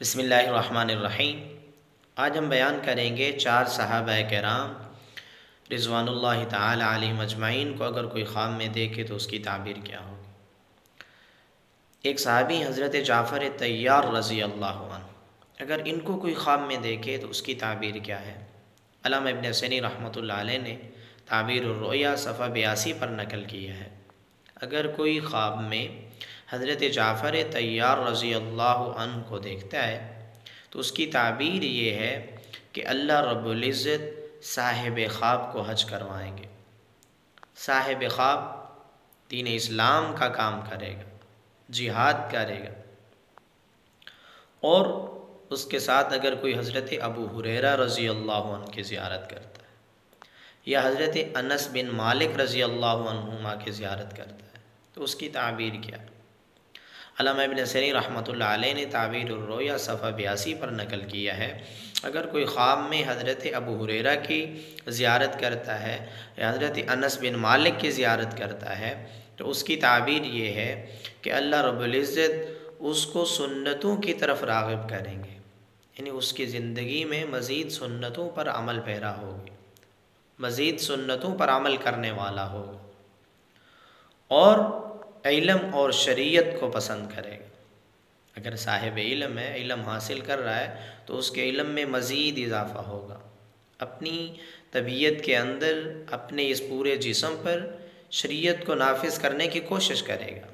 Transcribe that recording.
بسم اللہ الرحمن الرحیم۔ آج ہم بیان کریں گے 4 صحابہ کرام رضوان اللہ تعالی علیہم اجمعین کو اگر کوئی خواب میں دیکھے تو اس کی تعبیر کیا ہوگی۔ ایک صحابی حضرت جعفر طیار رضی اللہ عنہ، اگر ان کو کوئی خواب میں دیکھے تو اس کی تعبیر کیا ہے۔ علامہ ابن سینی رحمۃ اللہ علیہ نے تعبیر الرؤیا صفحہ 82 پر نقل کیا ہے۔ اگر کوئی خواب میں حضرت جعفر طیار رضی اللہ عنہ کو دیکھتا ہے تو اس کی تعبیر یہ ہے کہ اللہ رب العزت صاحب خواب کو حج کروائیں گے۔ صاحب خواب دین اسلام کا کام کرے گا، جہاد کرے گا، اور اس کے ساتھ اگر کوئی حضرت ابو ہریرہ رضی اللہ عنہ کی زیارت کرتا ہے یا حضرت انس بن مالک رضی اللہ عنہما کی زیارت کرتا ہے تو اس کی تعبیر کیا ہے۔ علامہ ابن سینی رحمۃ اللہ علیہ نے تعبیر الرؤیا صفحہ 82 پر نقل کیا ہے، اگر کوئی خواب میں حضرت ابو ہریرہ کی زیارت کرتا ہے یا حضرت انس بن مالک کی زیارت کرتا ہے تو اس کی تعبیر یہ ہے کہ اللہ رب العزت اس کو سنتوں کی طرف راغب کریں گے، یعنی اس کی زندگی میں مزید سنتوں پر عمل پیرا ہوگی، مزید سنتوں پر عمل کرنے والا ہوگا، اور علم اور شریعت کو پسند کرے گا۔ اگر صاحب علم ہے، علم حاصل کر رہا ہے تو اس کے علم میں مزید اضافہ ہوگا، اپنی طبیعت کے اندر اپنے اس پورے جسم پر شریعت کو نافذ کرنے کی کوشش کرے گا۔